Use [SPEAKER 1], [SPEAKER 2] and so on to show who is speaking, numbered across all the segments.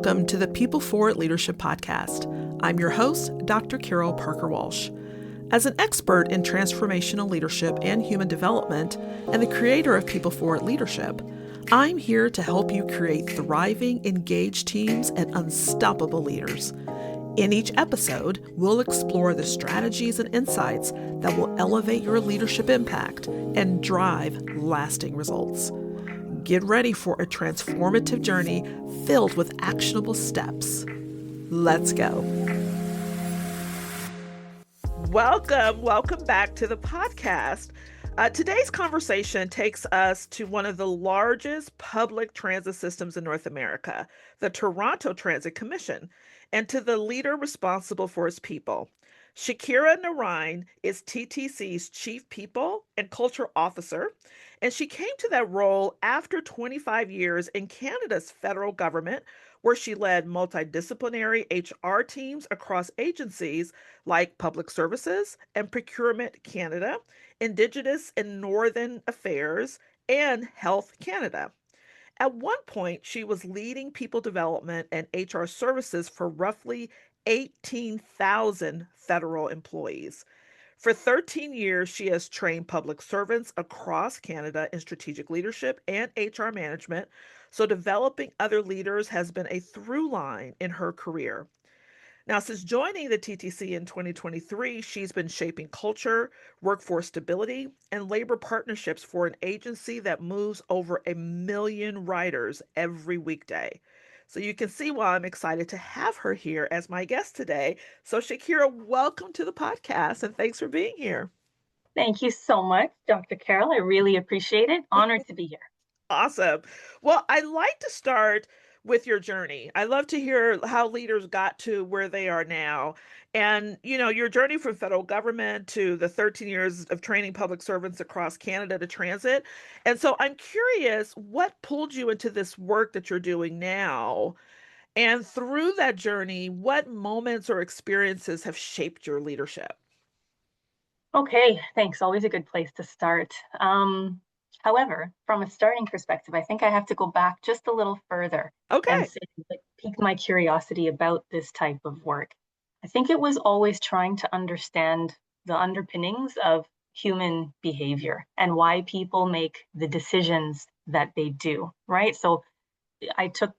[SPEAKER 1] Welcome to the People Forward Leadership Podcast. I'm your host, Dr. Carol Parker Walsh. As an expert in transformational leadership and human development, and the creator of People Forward Leadership, I'm here to help you create thriving, engaged teams and unstoppable leaders. In each episode, we'll explore the strategies and insights that will elevate your leadership impact and drive lasting results. Get ready for a transformative journey filled with actionable steps. Let's go. Welcome back to the podcast. Today's conversation takes us to one of the largest public transit systems in North America, the Toronto Transit Commission, and to the leader responsible for its people. Shakira Naraine is TTC's Chief People and Culture Officer, and she came to that role after 25 years in Canada's federal government, where she led multidisciplinary HR teams across agencies like Public Services and Procurement Canada, Indigenous and Northern Affairs, and Health Canada. At one point, she was leading people development and HR services for roughly 18,000 federal employees. For 13 years, she has trained public servants across Canada in strategic leadership and HR management, so developing other leaders has been a through line in her career. Now, since joining the TTC in 2023, she's been shaping culture, workforce stability, and labor partnerships for an agency that moves over 1 million riders every weekday. So you can see why I'm excited to have her here as my guest today. So Shakira, welcome to the podcast and thanks for being here.
[SPEAKER 2] Thank you so much, Dr. Carol. I really appreciate it. Honored to be here.
[SPEAKER 1] Awesome. Well, I'd like to start with your journey. I love to hear how leaders got to where they are now. And, your journey from federal government to the 13 years of training public servants across Canada to transit. And so I'm curious, what pulled you into this work that you're doing now? And through that journey, what moments or experiences have shaped your leadership?
[SPEAKER 2] Okay, thanks. Always a good place to start. However, from a starting perspective, I think I have to go back just a little further and
[SPEAKER 1] Okay.
[SPEAKER 2] say, pique my curiosity about this type of work. I think it was always trying to understand the underpinnings of human behavior and why people make the decisions that they do, right? So I took,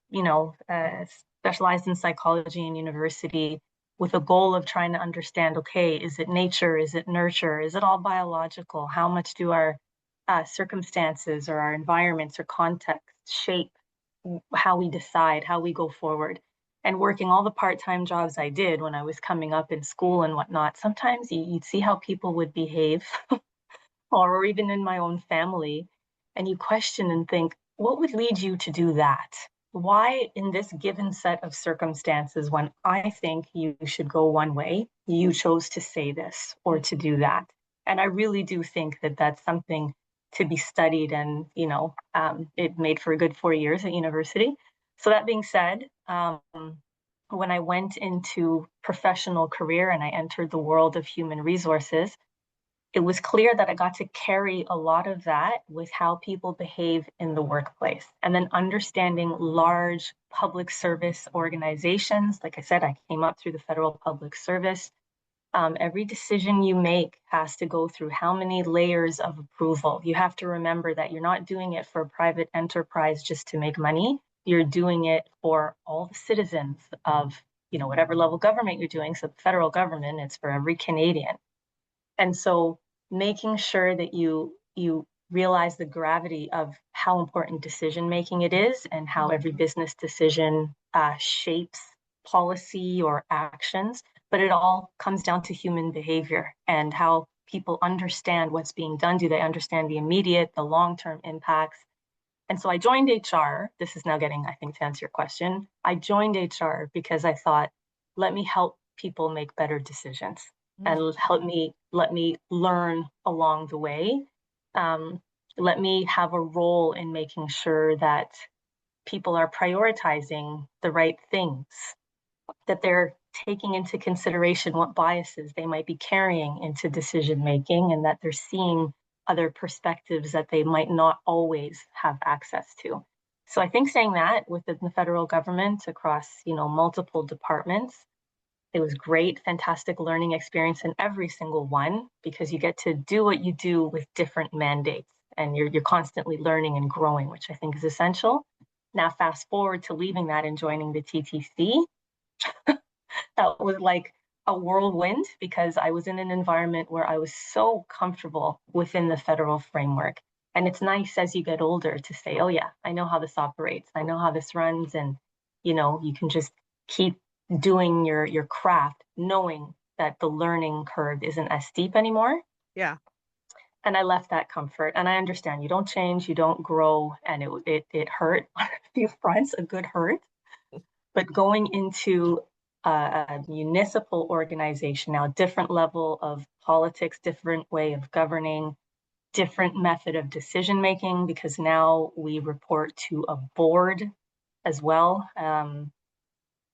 [SPEAKER 2] specialized in psychology in university with a goal of trying to understand, okay, is it nature? Is it nurture? Is it all biological? How much do our circumstances or our environments or contexts shape how we decide, how we go forward? And working all the part-time jobs I did when I was coming up in school and whatnot, sometimes you'd see how people would behave, or even in my own family, and you question and think, what would lead you to do that? Why, in this given set of circumstances, when I think you should go one way, you chose to say this or to do that? And I really do think that that's something to be studied, and it made for a good 4 years at university. So that being said, when I went into professional career and I entered the world of human resources, it was clear that I got to carry a lot of that with how people behave in the workplace. And then understanding large public service organizations. Like I said, I came up through the federal public service. Every decision you make has to go through how many layers of approval. You have to remember that you're not doing it for a private enterprise just to make money. You're doing it for all the citizens of, whatever level government you're doing. So the federal government, it's for every Canadian. And so making sure that you realize the gravity of how important decision making it is and how every business decision shapes policy or actions, but it all comes down to human behavior and how people understand what's being done. Do they understand the immediate, the long-term impacts? And so I joined HR. This is now getting, I think, to answer your question. I joined HR because I thought, let me help people make better decisions and let me learn along the way. Let me have a role in making sure that people are prioritizing the right things, that they're taking into consideration what biases they might be carrying into decision making, and that they're seeing other perspectives that they might not always have access to. So I think saying that within the federal government across, multiple departments, it was great, fantastic learning experience in every single one because you get to do what you do with different mandates and you're constantly learning and growing, which I think is essential. Now fast forward to leaving that and joining the TTC. That was like a whirlwind because I was in an environment where I was so comfortable within the federal framework. And it's nice as you get older to say, oh, yeah, I know how this operates. I know how this runs. And, you can just keep doing your craft, knowing that the learning curve isn't as steep anymore.
[SPEAKER 1] Yeah.
[SPEAKER 2] And I left that comfort. And I understand you don't change, you don't grow. And it hurt on a few fronts, a good hurt. But going into a municipal organization now, different level of politics, different way of governing, different method of decision making, because now we report to a board as well.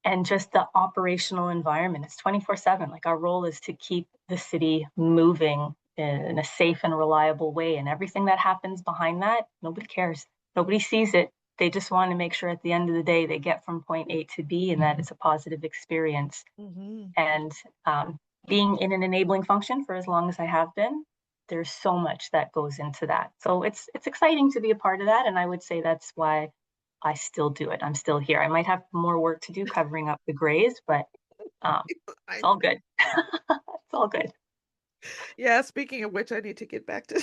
[SPEAKER 2] And just the operational environment, it's 24/7. Like our role is to keep the city moving in a safe and reliable way. And everything that happens behind that, nobody cares. Nobody sees it. They just want to make sure at the end of the day they get from point A to B and that it's a positive experience.
[SPEAKER 1] Mm-hmm.
[SPEAKER 2] And being in an enabling function for as long as I have been, there's so much that goes into that. So it's exciting to be a part of that. And I would say that's why I still do it. I'm still here. I might have more work to do covering up the grays, but it's
[SPEAKER 1] I,
[SPEAKER 2] all good. It's all good.
[SPEAKER 1] yeah, speaking of which, I need to get back to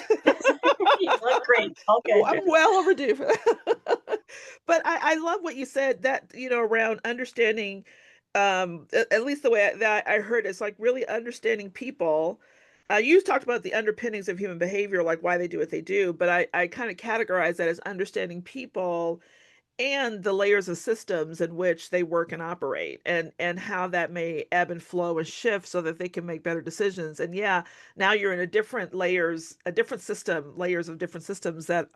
[SPEAKER 2] You look great. All
[SPEAKER 1] I'm
[SPEAKER 2] good.
[SPEAKER 1] well overdue for that. But I love what you said that, around understanding, at least the way that I heard it's like really understanding people. You talked about the underpinnings of human behavior, like why they do what they do, but I kind of categorize that as understanding people and the layers of systems in which they work and operate, and how that may ebb and flow and shift so that they can make better decisions. And yeah, now you're in a different system, layers of different systems that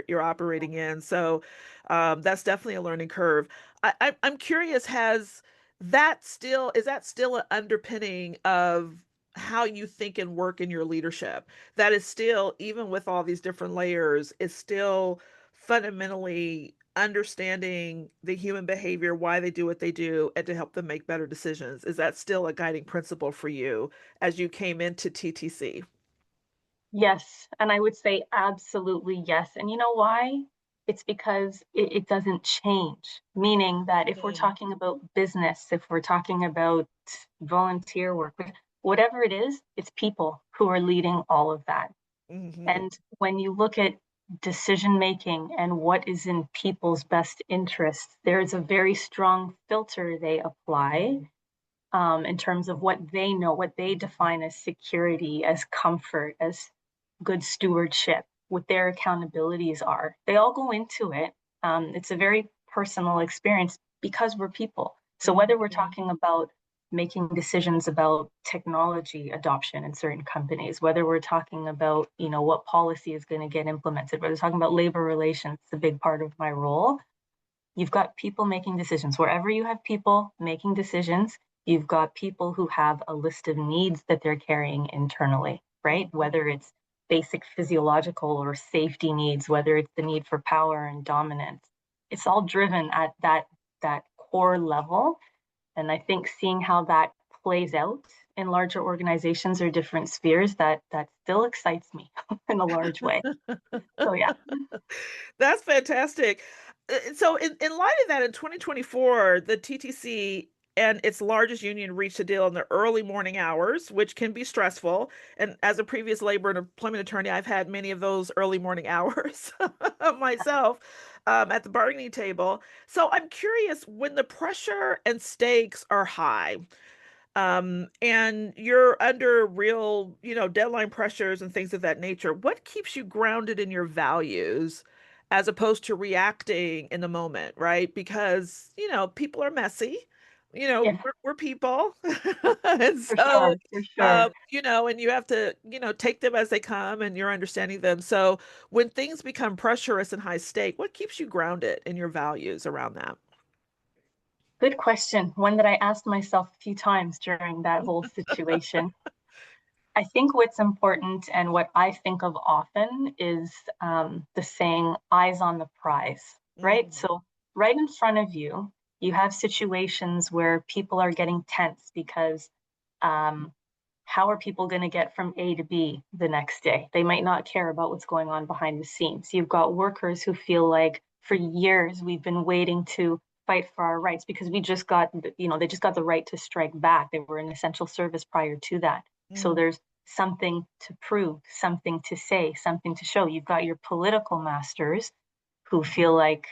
[SPEAKER 1] you're operating in. So that's definitely a learning curve. I'm curious, has is that still an underpinning of how you think and work in your leadership? That is still, even with all these different layers, is still fundamentally understanding the human behavior, why they do what they do, and to help them make better decisions. Is that still a guiding principle for you as you came into TTC?
[SPEAKER 2] Yes. And I would say absolutely yes. And you know why? It's because it doesn't change. Meaning that if we're
[SPEAKER 1] Mm,
[SPEAKER 2] talking about business, if we're talking about volunteer work, whatever it is, it's people who are leading all of that.
[SPEAKER 1] hmm.
[SPEAKER 2] And when you look at decision making and what is in people's best interests, there's a very strong filter they apply in terms of what they know, what they define as security, as comfort, as good stewardship, what their accountabilities are. They all go into it. It's a very personal experience because we're people. So whether we're
[SPEAKER 1] Hmm.
[SPEAKER 2] talking about making decisions about technology adoption in certain companies, whether we're talking about, what policy is going to get implemented, whether we're talking about labor relations, it's a big part of my role. You've got people making decisions. Wherever you have people making decisions, you've got people who have a list of needs that they're carrying internally, right? Whether it's basic physiological or safety needs, whether it's the need for power and dominance. It's all driven at that core level. And I think seeing how that plays out in larger organizations or different spheres, that still excites me in a large way. So yeah.
[SPEAKER 1] That's fantastic. So, in light of that, in 2024, the TTC and its largest union reached a deal in the early morning hours, which can be stressful. And as a previous labor and employment attorney, I've had many of those early morning hours myself at the bargaining table. So, I'm curious, when the pressure and stakes are high, and you're under real, deadline pressures and things of that nature, what keeps you grounded in your values as opposed to reacting in the moment, right? Because, people are messy.
[SPEAKER 2] Yeah,
[SPEAKER 1] We're people. And
[SPEAKER 2] for
[SPEAKER 1] so,
[SPEAKER 2] sure, for sure.
[SPEAKER 1] and you have to, take them as they come and you're understanding them. So when things become pressurous and high stake, what keeps you grounded in your values around that?
[SPEAKER 2] Good question. One that I asked myself a few times during that whole situation. I think what's important and what I think of often is the saying, eyes on the prize. right?
[SPEAKER 1] Mm,
[SPEAKER 2] So right in front of you, you have situations where people are getting tense because um, how are people going to get from A to B the next day? They might not care about what's going on behind the scenes. You've got workers who feel like for years we've been waiting to fight for our rights because we just got, they just got the right to strike back. They were an essential service prior to that. So
[SPEAKER 1] mm,
[SPEAKER 2] there's something to prove, something to say, something to show. You've got your political masters who feel like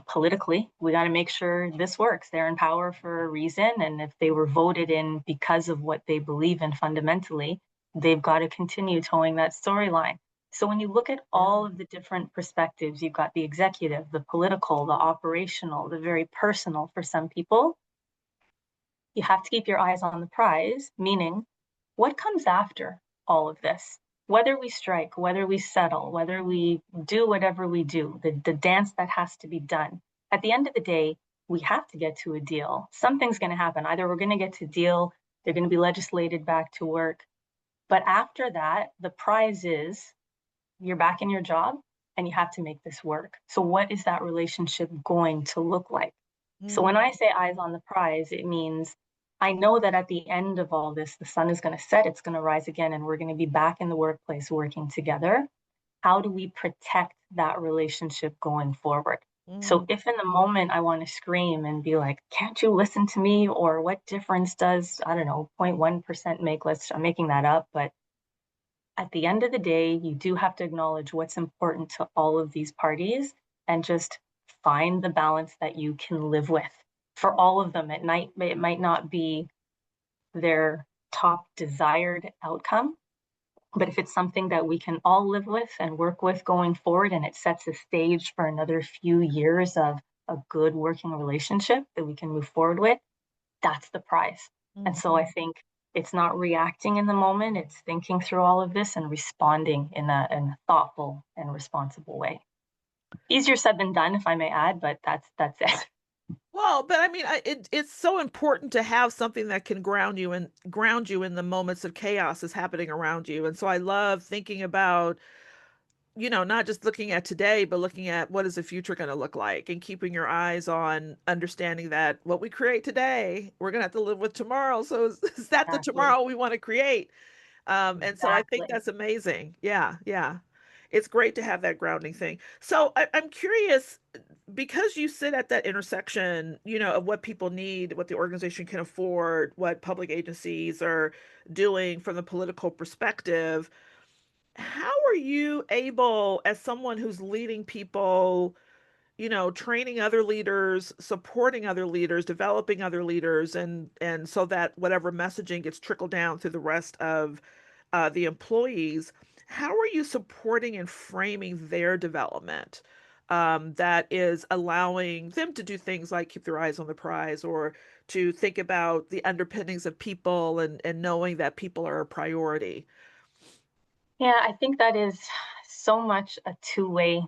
[SPEAKER 2] politically, we got to make sure this works. They're in power for a reason. And if they were voted in because of what they believe in fundamentally, they've got to continue towing that storyline. So when you look at
[SPEAKER 1] yeah.
[SPEAKER 2] all of the different perspectives, you've got the executive, the political, the operational, the very personal for some people. You have to keep your eyes on the prize, meaning what comes after all of this? Whether we strike, whether we settle, whether we do whatever we do, the dance that has to be done. At the end of the day, we have to get to a deal. Something's going to happen. Either we're going to get to deal, they're going to be legislated back to work. But after that, the prize is you're back in your job and you have to make this work. So, what is that relationship going to look like? So, when
[SPEAKER 1] Mm,
[SPEAKER 2] I say eyes on the prize, it means I know that at the end of all this, the sun is going to set, it's going to rise again, and we're going to be back in the workplace working together. How do we protect that relationship going forward? So,
[SPEAKER 1] mm.
[SPEAKER 2] if in the moment I want to scream and be like, can't you listen to me? Or what difference does, I don't know, 0.1% make? I'm making that up, but at the end of the day, you do have to acknowledge what's important to all of these parties and just find the balance that you can live with. For all of them, it might not be their top desired outcome, but if it's something that we can all live with and work with going forward, and it sets a stage for another few years of a good working relationship that we can move forward with, that's the prize. And so I
[SPEAKER 1] Mhm.
[SPEAKER 2] think it's not reacting in the moment, it's thinking through all of this and responding in a thoughtful and responsible way. Easier said than done, if I may add, but that's it.
[SPEAKER 1] Well, but I mean, it's so important to have something that can ground you in the moments of chaos is happening around you. And so I love thinking about, not just looking at today, but looking at what is the future going to look like and keeping your eyes on understanding that what we create today, we're going to have to live with tomorrow. So is that the
[SPEAKER 2] Exactly.
[SPEAKER 1] tomorrow we want to create? And so I think
[SPEAKER 2] Exactly.
[SPEAKER 1] that's amazing. Yeah, yeah. It's great to have that grounding thing. So I'm curious, because you sit at that intersection, of what people need, what the organization can afford, what public agencies are doing from the political perspective, how are you able, as someone who's leading people, training other leaders, supporting other leaders, developing other leaders, and so that whatever messaging gets trickled down through the rest of the employees, how are you supporting and framing their development that is allowing them to do things like keep their eyes on the prize or to think about the underpinnings of people and knowing that people are a priority?
[SPEAKER 2] Yeah, I think that is so much a two-way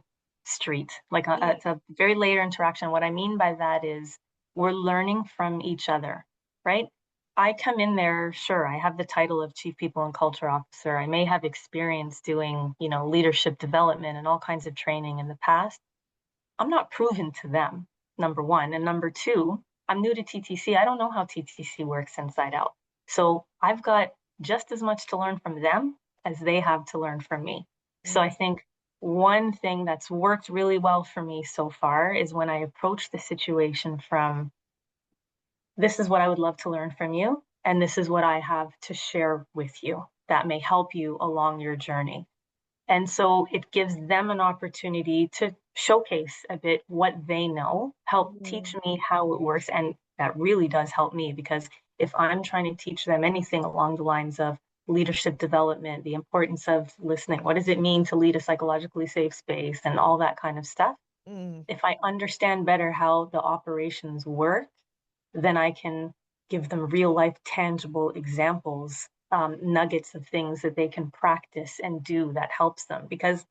[SPEAKER 2] street.
[SPEAKER 1] Mm,
[SPEAKER 2] it's a very layered interaction. What I mean by that is we're learning from each other, right? I come in there, sure, I have the title of Chief People and Culture Officer. I may have experience doing, leadership development and all kinds of training in the past. I'm not proven to them, number one. And number two, I'm new to TTC. I don't know how TTC works inside out. So I've got just as much to learn from them as they have to learn from me. So I
[SPEAKER 1] mm,
[SPEAKER 2] think one thing that's worked really well for me so far is when I approach the situation from this is what I would love to learn from you, and this is what I have to share with you that may help you along your journey. And so it gives them an opportunity to showcase a bit what they know, help teach
[SPEAKER 1] mm,
[SPEAKER 2] me how it works. And that really does help me because if I'm trying to teach them anything along the lines of leadership development, the importance of listening, what does it mean to lead a psychologically safe space, and all that kind of stuff,
[SPEAKER 1] mm,
[SPEAKER 2] if I understand better how the operations work, then I can give them real life, tangible examples, nuggets of things that they can practice and do that helps them. Because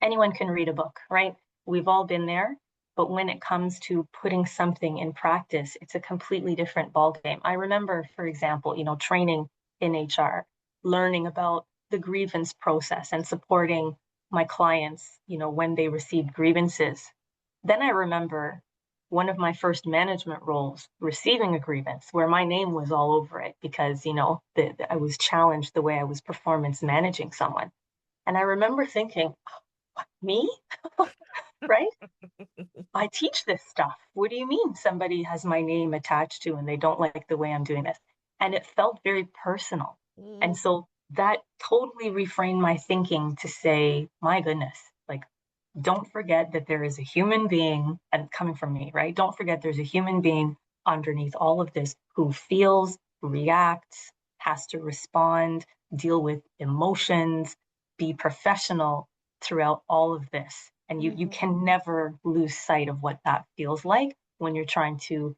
[SPEAKER 2] anyone can read a book, right? We've all been there. But when it comes to putting something in practice, it's a completely different ballgame. I remember, for example, training in HR, learning about the grievance process and supporting my clients, when they received grievances. Then I remember one of my first management roles receiving a grievance where my name was all over it because, I was challenged the way I was performance managing someone. And I remember thinking, me? Right? I teach this stuff. What do you mean somebody has my name attached to and they don't like the way I'm doing this? And it felt very personal. And
[SPEAKER 1] Mm,
[SPEAKER 2] so that totally reframed my thinking to say, my goodness, like, don't forget that there is a human being, and coming from me, right? Don't forget there's a human being underneath all of this who feels, reacts, has to respond, deal with emotions, be professional throughout all of this. And you
[SPEAKER 1] mhm.
[SPEAKER 2] can never lose sight of what that feels like when you're trying to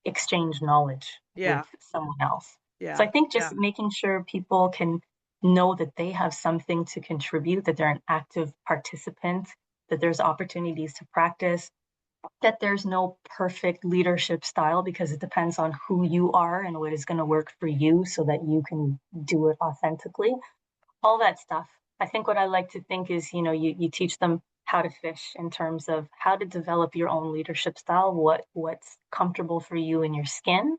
[SPEAKER 2] exchange knowledge with
[SPEAKER 1] Yeah,
[SPEAKER 2] someone else. So I
[SPEAKER 1] yeah,
[SPEAKER 2] think
[SPEAKER 1] yeah,
[SPEAKER 2] just making sure people can know that they have something to contribute, that they're an active participant, that there's opportunities to practice, that there's no perfect leadership style because it depends on who you are and what is going to work for you so that you can do it authentically, all that stuff. I think what I like to think is, you teach them how to fish in terms of how to develop your own leadership style, what's comfortable for you in your skin,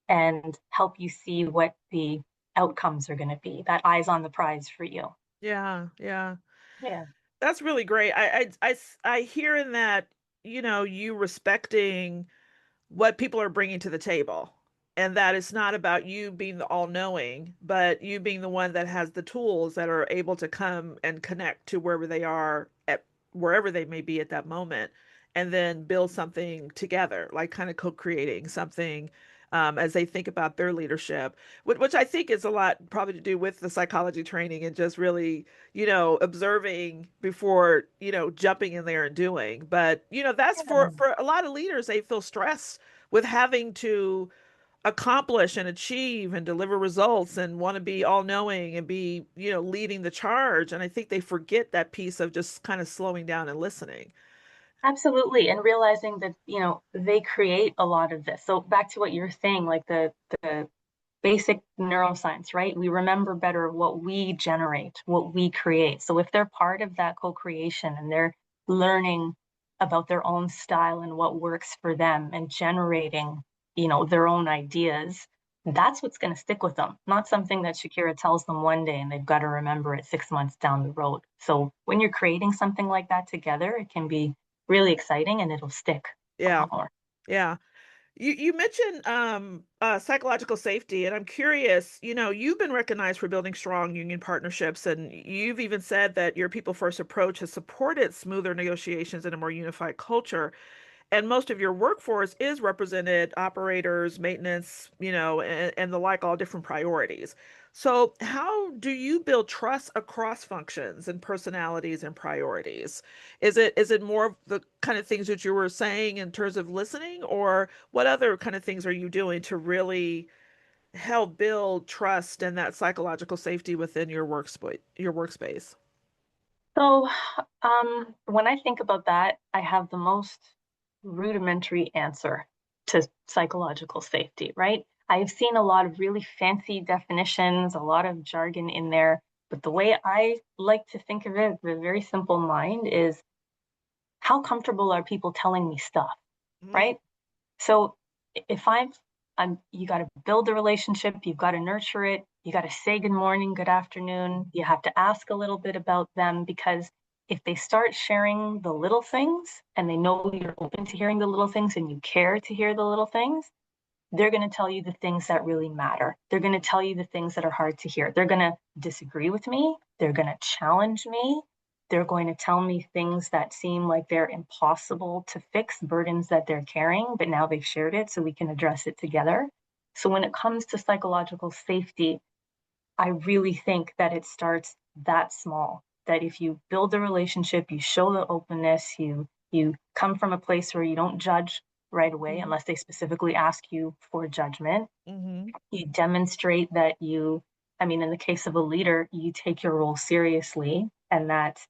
[SPEAKER 2] and help you see what the outcomes are going to be. That eyes on the prize for you.
[SPEAKER 1] yeah, yeah.
[SPEAKER 2] Yeah.
[SPEAKER 1] That's really great. I hear in that, you respecting what people are bringing to the table. And that it's not about you being the all knowing, but you being the one that has the tools that are able to come and connect to wherever they are at wherever they may be at that moment, and then build something together, like kind of co creating something as they think about their leadership, which I think is a lot probably to do with the psychology training and just really, observing before, jumping in there and doing. But, that's
[SPEAKER 2] Yeah.
[SPEAKER 1] for a lot of leaders, they feel stressed with having to accomplish and achieve and deliver results and want to be all knowing and be, leading the charge. And I think they forget that piece of just kind of slowing down and listening.
[SPEAKER 2] Absolutely. And realizing that, they create a lot of this. So back to what you're saying, like the basic neuroscience, right? We remember better what we generate, what we create. So if they're part of that co-creation and they're learning about their own style and what works for them and generating, their own ideas, that's what's going to stick with them, not something that Shakira tells them one day and they've got to remember it 6 months down the road. So when you're creating something like that together, it can be really exciting and it'll stick a
[SPEAKER 1] Yeah.
[SPEAKER 2] lot more.
[SPEAKER 1] Yeah. You mentioned psychological safety, and I'm curious, you've been recognized for building strong union partnerships, and you've even said that your people first approach has supported smoother negotiations and a more unified culture. And most of your workforce is represented operators, maintenance, and the like, all different priorities. So, how do you build trust across functions and personalities and priorities? Is it more of the kind of things that you were saying in terms of listening, or what other kind of things are you doing to really help build trust and that psychological safety within your workspace?
[SPEAKER 2] So, when I think about that, I have the most rudimentary answer to psychological safety, right? I've seen a lot of really fancy definitions, a lot of jargon in there, but the way I like to think of it, the very simple mind, is how comfortable are people telling me stuff,
[SPEAKER 1] Mm,
[SPEAKER 2] right? So if you got to build the relationship, you've got to nurture it, you got to say good morning, good afternoon, you have to ask a little bit about them because if they start sharing the little things and they know you're open to hearing the little things and you care to hear the little things, they're going to tell you the things that really matter. They're going to tell you the things that are hard to hear. They're going to disagree with me. They're going to challenge me. They're going to tell me things that seem like they're impossible to fix, burdens that they're carrying, but now they've shared it so we can address it together. So when it comes to psychological safety, I really think that it starts that small. That if you build a relationship, you show the openness, you come from a place where you don't judge right away
[SPEAKER 1] mhm,
[SPEAKER 2] unless they specifically ask you for judgment.
[SPEAKER 1] mhm,
[SPEAKER 2] You demonstrate that I mean, in the case of a leader, you take your role seriously and that,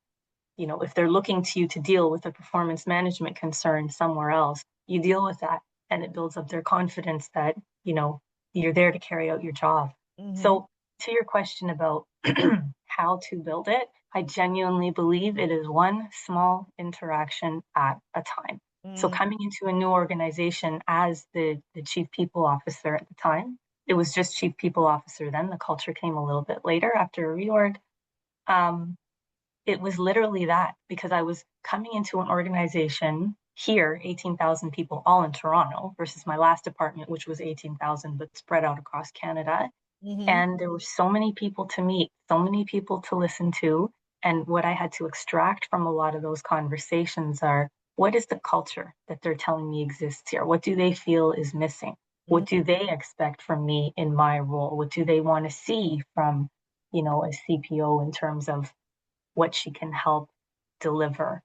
[SPEAKER 2] if they're looking to you to deal with a performance management concern somewhere else, you deal with that and it builds up their confidence that, you're there to carry out your job.
[SPEAKER 1] mhm,
[SPEAKER 2] So to your question about how to build it, I genuinely believe it is one small interaction at a time. So
[SPEAKER 1] Mm,
[SPEAKER 2] coming into a new organization as the chief people officer at the time, it was just chief people officer then. The culture came a little bit later after a reorg. Um, it was literally that because I was coming into an organization here, 18,000 people, all in Toronto, versus my last department, which was 18,000, but spread out across Canada.
[SPEAKER 1] mm-hmm,
[SPEAKER 2] And there were so many people to meet, so many people to listen to. And what I had to extract from a lot of those conversations are what is the culture that they're telling me exists here? What do they feel is missing? What do they expect from me in my role? What do they want to see from, a CPO in terms of what she can help deliver?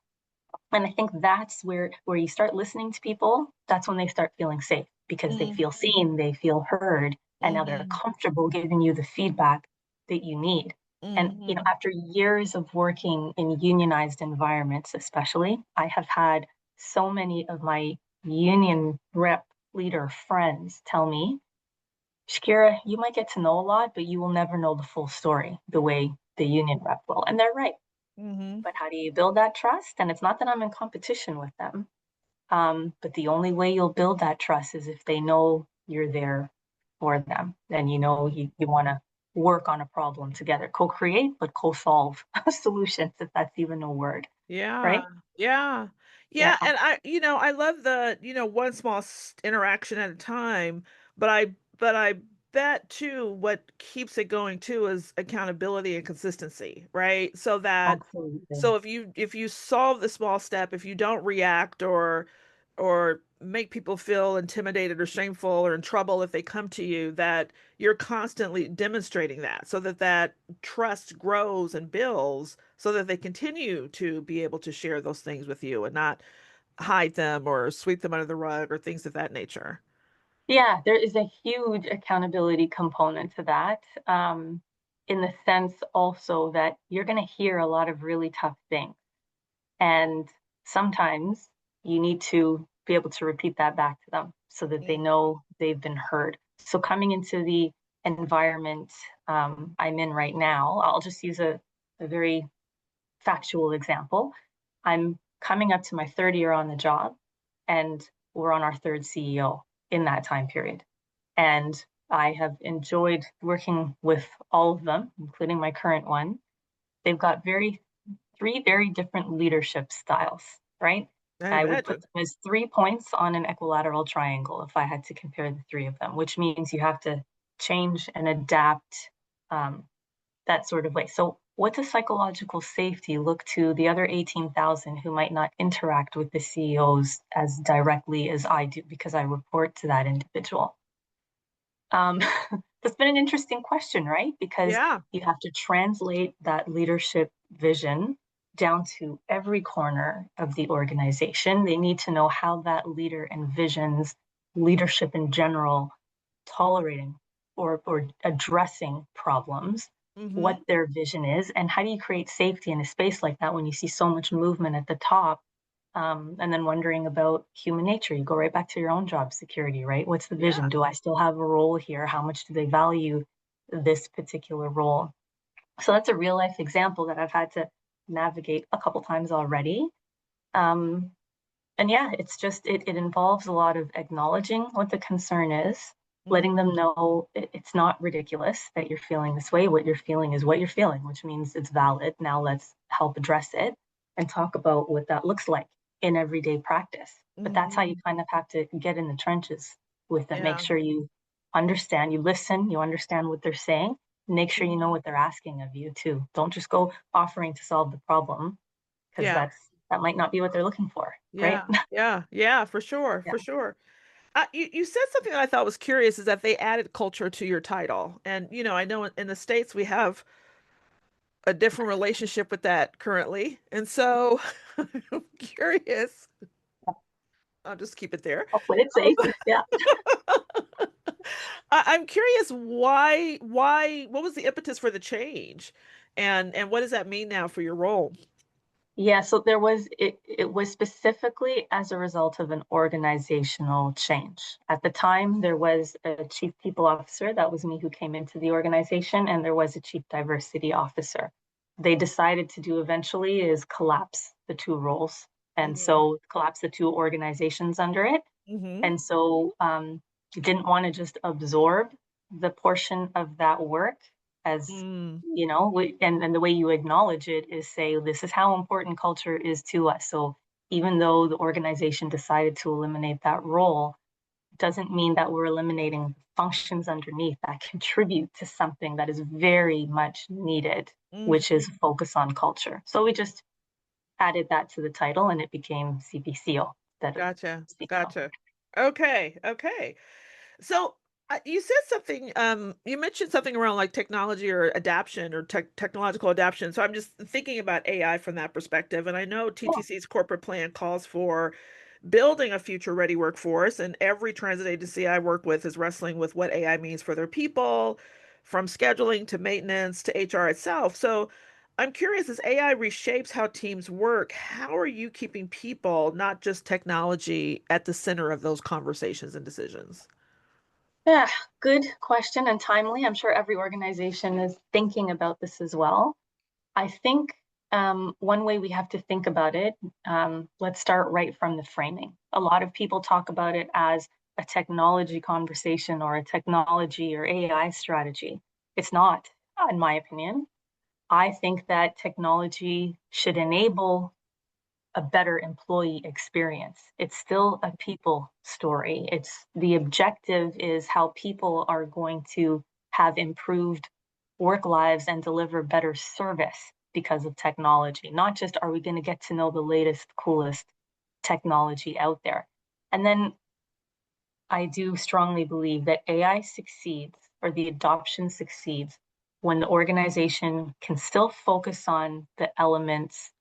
[SPEAKER 2] And I think that's where you start listening to people. That's when they start feeling safe because they
[SPEAKER 1] mm-hmm,
[SPEAKER 2] feel seen, they feel heard, and now they're
[SPEAKER 1] mm-hmm,
[SPEAKER 2] comfortable giving you the feedback that you need. And
[SPEAKER 1] mm-hmm.
[SPEAKER 2] after years of working in unionized environments, especially, I have had so many of my union rep leader friends tell me, Shakira, you might get to know a lot, but you will never know the full story the way the union rep will. And they're right.
[SPEAKER 1] Mm-hmm.
[SPEAKER 2] But how do you build that trust? And it's not that I'm in competition with them, but the only way you'll build that trust is if they know you're there for them. Then you want to work on a problem together, co-create, but co-solve solutions, if that's even a word,
[SPEAKER 1] Yeah,
[SPEAKER 2] right?
[SPEAKER 1] yeah,
[SPEAKER 2] Yeah,
[SPEAKER 1] yeah. And I love the, one small interaction at a time. But I bet too, what keeps it going too is accountability and consistency, right? So
[SPEAKER 2] absolutely.
[SPEAKER 1] if you solve the small step, if you don't react or make people feel intimidated or shameful or in trouble if they come to you, that you're constantly demonstrating that so that trust grows and builds so that they continue to be able to share those things with you and not hide them or sweep them under the rug or things of that nature.
[SPEAKER 2] Yeah, there is a huge accountability component to that, in the sense also that you're going to hear a lot of really tough things. And sometimes you need to be able to repeat that back to them so that they
[SPEAKER 1] Mm,
[SPEAKER 2] know they've been heard. So coming into the environment I'm in right now, I'll just use a very factual example. I'm coming up to my third year on the job, and we're on our third CEO in that time period. And I have enjoyed working with all of them, including my current one. They've got three very different leadership styles, right?
[SPEAKER 1] I
[SPEAKER 2] I would put
[SPEAKER 1] imagine.
[SPEAKER 2] them as 3 points on an equilateral triangle if I had to compare the three of them, which means you have to change and adapt, um, that sort of way. So, what does psychological safety look to the other 18,000 who might not interact with the CEOs as directly as I do because I report to that individual? Um, that's been an interesting question, right? Because
[SPEAKER 1] Yeah.
[SPEAKER 2] you have to translate that leadership vision down to every corner of the organization. They need to know how that leader envisions leadership in general, tolerating or addressing problems,
[SPEAKER 1] Mm-hmm.
[SPEAKER 2] what their vision is, and how do you create safety in a space like that when you see so much movement at the top, and then wondering about human nature. You go right back to your own job security, right? What's the
[SPEAKER 1] Yeah.
[SPEAKER 2] vision? Do I still have a role here? How much do they value this particular role? So that's a real life example that I've had to navigate a couple times already. Um, and yeah, it involves a lot of acknowledging what the concern is,
[SPEAKER 1] Mm,
[SPEAKER 2] letting them know it's not ridiculous that you're feeling this way. What you're feeling is what you're feeling, which means it's valid. Now let's help address it and talk about what that looks like in everyday practice. But that's how
[SPEAKER 1] mm-hmm.
[SPEAKER 2] you kind of have to get in the trenches with them. Make
[SPEAKER 1] Yeah.
[SPEAKER 2] sure you understand, you listen, you understand what they're saying. Make sure you know
[SPEAKER 1] Mm-hmm.
[SPEAKER 2] what they're asking of you too. Don't just go offering to solve the problem because
[SPEAKER 1] Yeah.
[SPEAKER 2] that might not be what they're looking for, right?
[SPEAKER 1] Yeah. Yeah. Yeah, for sure.
[SPEAKER 2] Yeah.
[SPEAKER 1] For sure. You said something that I thought was curious is that they added culture to your title. And, I know in the States we have a different relationship with that currently. And so I'm curious. I'll just keep it there.
[SPEAKER 2] I'll play it safe. Yeah.
[SPEAKER 1] I'm curious what was the impetus for the change? And what does that mean now for your role?
[SPEAKER 2] Yeah, so it was specifically as a result of an organizational change. At the time, there was a chief people officer, that was me who came into the organization, and there was a chief diversity officer. They decided to do eventually is collapse the two roles, and
[SPEAKER 1] Mm-hmm.
[SPEAKER 2] so collapse the two organizations under it.
[SPEAKER 1] Mm-hmm.
[SPEAKER 2] And so didn't want to just absorb the portion of that work as,
[SPEAKER 1] Mm.
[SPEAKER 2] you know, and the way you acknowledge it is say, this is how important culture is to us. So even though the organization decided to eliminate that role, doesn't mean that we're eliminating functions underneath that contribute to something that is very much needed, which
[SPEAKER 1] Mm-hmm.
[SPEAKER 2] is focus on culture. So we just added that to the title and it became CPCO instead of
[SPEAKER 1] Gotcha.
[SPEAKER 2] CPO.
[SPEAKER 1] Gotcha. Okay. Okay. So you said something, you mentioned something around like technology or adaption or technological adaption. So I'm just thinking about AI from that perspective. And I know TTC's corporate plan calls for building a future ready workforce, and every transit agency I work with is wrestling with what AI means for their people, from scheduling to maintenance to HR itself. So I'm curious, as AI reshapes how teams work, how are you keeping people, not just technology, at the center of those conversations and decisions?
[SPEAKER 2] Yeah, good question and timely. I'm sure every organization is thinking about this as well. I think one way we have to think about it, let's start right from the framing. A lot of people talk about it as a technology conversation or a technology or AI strategy. It's not, in my opinion. I think that technology should enable a better employee experience. It's still a people story. It's the objective is how people are going to have improved work lives and deliver better service because of technology. Not just are we going to get to know the latest, coolest technology out there. And then I do strongly believe that AI succeeds or the adoption succeeds when the organization can still focus on the elements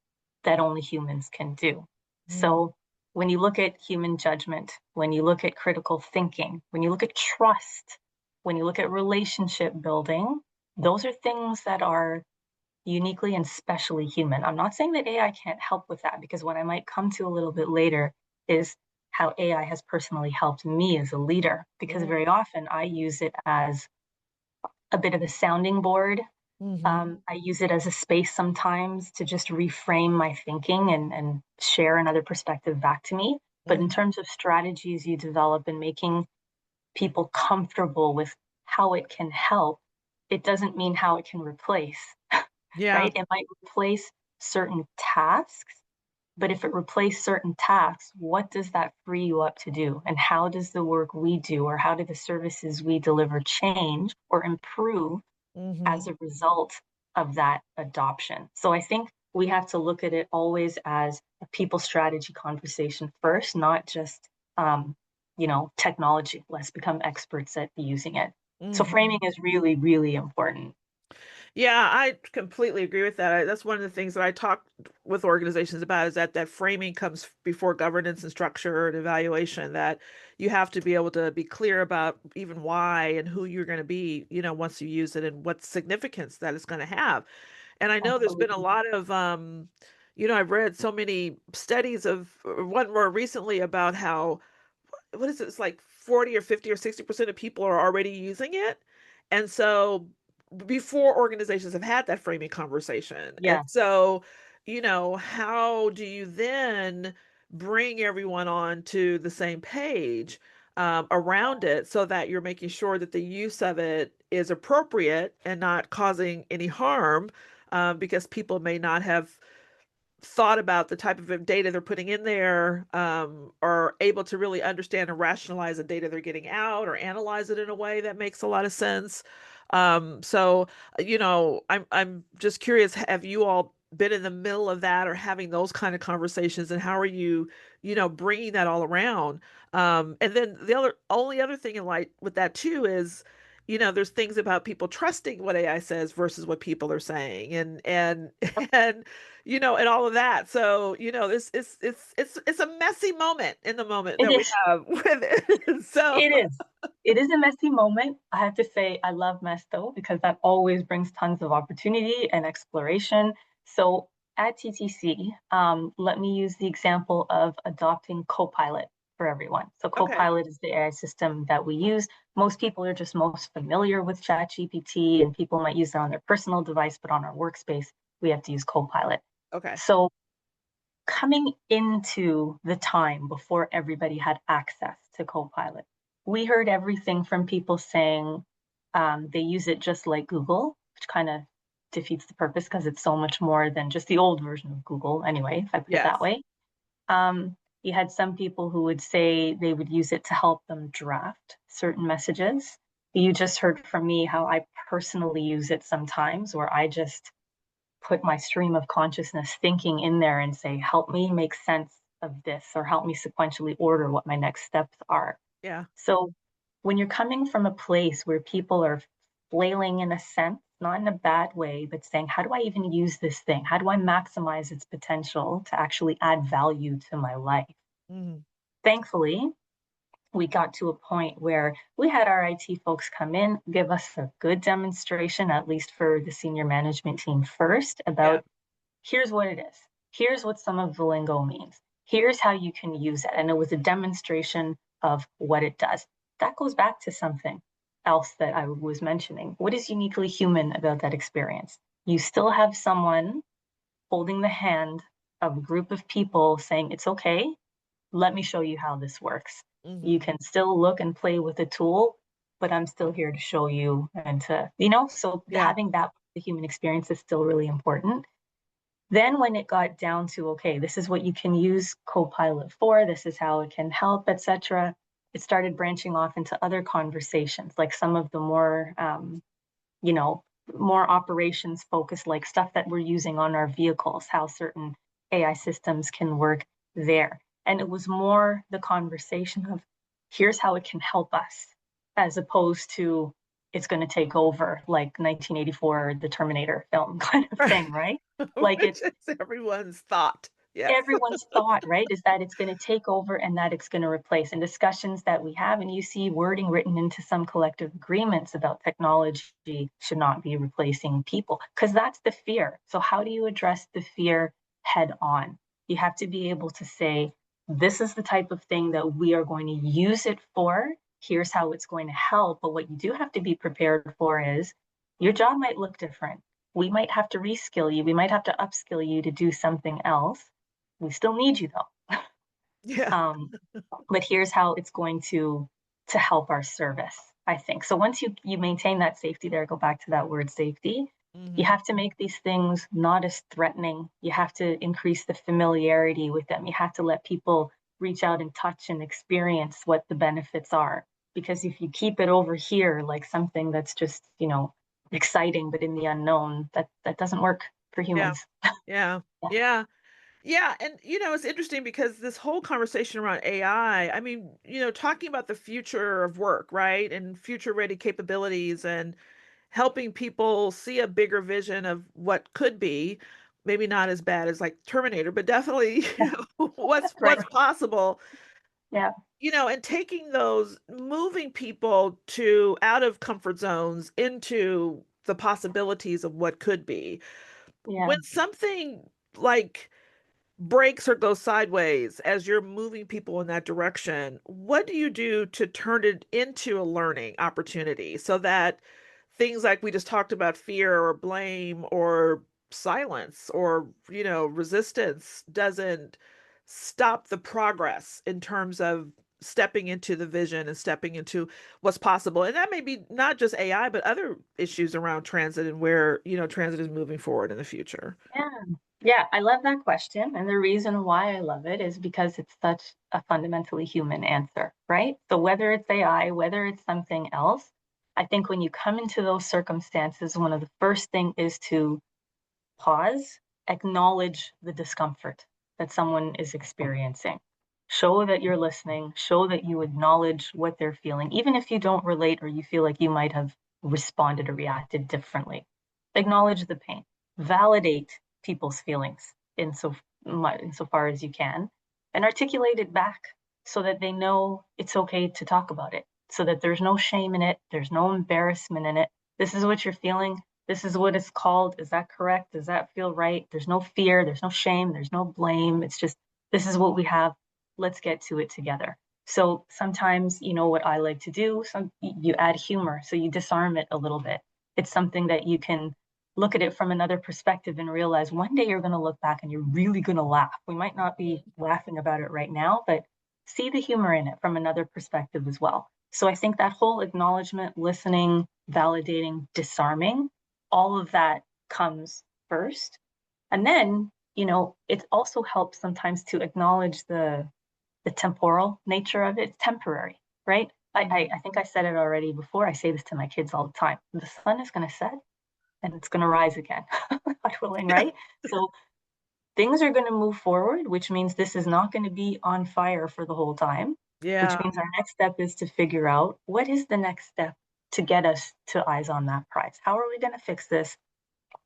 [SPEAKER 2] that only humans can do.
[SPEAKER 1] Mm.
[SPEAKER 2] So when you look at human judgment, when you look at critical thinking, when you look at trust, when you look at relationship building, those are things that are uniquely and specially human. I'm not saying that AI can't help with that because what I might come to a little bit later is how AI has personally helped me as a leader because
[SPEAKER 1] Mm.
[SPEAKER 2] very often I use it as a bit of a sounding board.
[SPEAKER 1] Hmm.
[SPEAKER 2] I use it as a space sometimes to just reframe my thinking and share another perspective back to me. But in
[SPEAKER 1] Hmm.
[SPEAKER 2] terms of strategies you develop and making people comfortable with how it can help, it doesn't mean how it can replace,
[SPEAKER 1] Yeah.
[SPEAKER 2] right? It might replace certain tasks, but if it replaces certain tasks, what does that free you up to do? And how does the work we do or how do the services we deliver change or improve
[SPEAKER 1] Hmm.
[SPEAKER 2] as a result of that adoption? So I think we have to look at it always as a people strategy conversation first, not just technology. Let's become experts at using it. So
[SPEAKER 1] Hmm.
[SPEAKER 2] framing is really, really important.
[SPEAKER 1] Yeah, I completely agree with that. That's one of the things that I talk with organizations about is that framing comes before governance and structure and evaluation, that you have to be able to be clear about even why and who you're going to be, once you use it and what significance that it's going to have. And I know there's been a
[SPEAKER 2] Absolutely.
[SPEAKER 1] lot of, I've read so many studies of one more recently about how what is it? It's like 40 or 50 or 60% of people are already using it. And so before organizations have had that framing conversation. And
[SPEAKER 2] Yeah,
[SPEAKER 1] so, how do you then bring everyone on to the same page around it so that you're making sure that the use of it is appropriate and not causing any harm because people may not have thought about the type of data they're putting in there, are able to really understand and rationalize the data they're getting out or analyze it in a way that makes a lot of sense. So, I'm just curious, have you all been in the middle of that or having those kind of conversations, and how are you, bringing that all around? And then the only other thing in light with that too is, there's things about people trusting what AI says versus what people are saying, and and and all of that. So, this it's a messy moment in the moment
[SPEAKER 2] it
[SPEAKER 1] that we
[SPEAKER 2] is.
[SPEAKER 1] have with it. So,
[SPEAKER 2] It is. It is a messy moment. I have to say, I love mess though, because that always brings tons of opportunity and exploration. So at TTC, let me use the example of adopting Copilot for everyone. So
[SPEAKER 1] Okay.
[SPEAKER 2] Copilot is the AI system that we use. Most people are just most familiar with ChatGPT, and people might use it on their personal device, but on our workspace, we have to use Copilot.
[SPEAKER 1] Okay.
[SPEAKER 2] So coming into the time before everybody had access to Copilot, we heard everything from people saying they use it just like Google, which kind of defeats the purpose because it's so much more than just the old version of Google, anyway, if I put it that
[SPEAKER 1] Yes.
[SPEAKER 2] way. You had some people who would say they would use it to help them draft certain messages. You just heard from me how I personally use it sometimes, where I just put my stream of consciousness thinking in there and say, help me make sense of this, or help me sequentially order what my next steps are.
[SPEAKER 1] Yeah.
[SPEAKER 2] So when you're coming from a place where people are flailing in a sense, not in a bad way, but saying, how do I even use this thing? How do I maximize its potential to actually add value to my life?
[SPEAKER 1] Mhm.
[SPEAKER 2] Thankfully, we got to a point where we had our IT folks come in, give us a good demonstration, at least for the senior management team first,
[SPEAKER 1] Yeah.
[SPEAKER 2] about here's what it is. Here's what some of the lingo means. Here's how you can use it. And it was a demonstration of what it does. That goes back to something else that I was mentioning. What is uniquely human about that experience? You still have someone holding the hand of a group of people saying, it's okay, let me show you how this works. You
[SPEAKER 1] Hmm.
[SPEAKER 2] can still look and play with the tool, but I'm still here to show you and so
[SPEAKER 1] Yeah.
[SPEAKER 2] having that the human experience is still really important. Then when it got down to, okay, this is what you can use Copilot for, this is how it can help, etc., it started branching off into other conversations, like some of the you know, more operations focused, like stuff that we're using on our vehicles, how certain AI systems can work there. And it was more the conversation of here's how it can help us, as opposed to it's going to take over like 1984, the Terminator film kind of thing, right? Like
[SPEAKER 1] Which
[SPEAKER 2] it's
[SPEAKER 1] is everyone's thought. Yes.
[SPEAKER 2] everyone's thought, right, is that it's going to take over and that it's going to replace. And discussions that we have, and you see wording written into some collective agreements about technology should not be replacing people, because that's the fear. So, how do you address the fear head on? You have to be able to say, this is the type of thing that we are going to use it for. Here's how it's going to help. But what you do have to be prepared for is your job might look different. We might have to reskill you. We might have to upskill you to do something else. We still need you though.
[SPEAKER 1] Yeah.
[SPEAKER 2] Um, but here's how it's going to help our service, I think. So once you maintain that safety there, go back to that word safety, you
[SPEAKER 1] Hmm.
[SPEAKER 2] have to make these things not as threatening. You have to increase the familiarity with them. You have to let people reach out and touch and experience what the benefits are. Because if you keep it over here like something that's just, exciting but in the unknown, that doesn't work for
[SPEAKER 1] Yeah.
[SPEAKER 2] humans.
[SPEAKER 1] Yeah.
[SPEAKER 2] Yeah.
[SPEAKER 1] Yeah. Yeah, and it's interesting because this whole conversation around AI, I mean, talking about the future of work, right? And future ready capabilities and helping people see a bigger vision of what could be, maybe not as bad as like Terminator, but definitely,
[SPEAKER 2] Right.
[SPEAKER 1] what's possible,
[SPEAKER 2] Yeah.
[SPEAKER 1] and taking those, moving people to out of comfort zones into the possibilities of what could be.
[SPEAKER 2] Yeah.
[SPEAKER 1] When something like breaks or goes sideways as you're moving people in that direction, what do you do to turn it into a learning opportunity so that things like we just talked about, fear or blame or silence or, resistance, doesn't stop the progress in terms of stepping into the vision and stepping into what's possible? And that may be not just AI, but other issues around transit and where, transit is moving forward in the future.
[SPEAKER 2] Yeah. Yeah, I love that question. And the reason why I love it is because it's such a fundamentally human answer, right? So whether it's AI, whether it's something else, I think when you come into those circumstances, one of the first thing is to pause, acknowledge the discomfort that someone is experiencing. Show that you're listening, show that you acknowledge what they're feeling, even if you don't relate or you feel like you might have responded or reacted differently. Acknowledge the pain, validate people's feelings insofar as you can, and articulate it back so that they know it's okay to talk about it, so that there's no shame in it, there's no embarrassment in it. This is what you're feeling, This is what it's called. Is that correct? Does that feel right? There's no fear, there's no shame, there's no blame. It's just, this is what we have. Let's get to it together. So sometimes, what I like to do, you add humor, so you disarm it a little bit. It's something that you can look at it from another perspective and realize one day you're going to look back and you're really going to laugh. We might not be laughing about it right now, but see the humor in it from another perspective as well. So I think that whole acknowledgement, listening, validating, disarming, all of that comes first. And then, it also helps sometimes to acknowledge the temporal nature of it. It's temporary, right? I think I said it already before. I say this to my kids all the time. The sun is going to set and it's going to rise again, God willing, right? So things are going to move forward, which means this is not going to be on fire for the whole time, which
[SPEAKER 1] Yeah.
[SPEAKER 2] means our next step is to figure out what is the next step to get us to eyes on that prize. How are we going to fix this?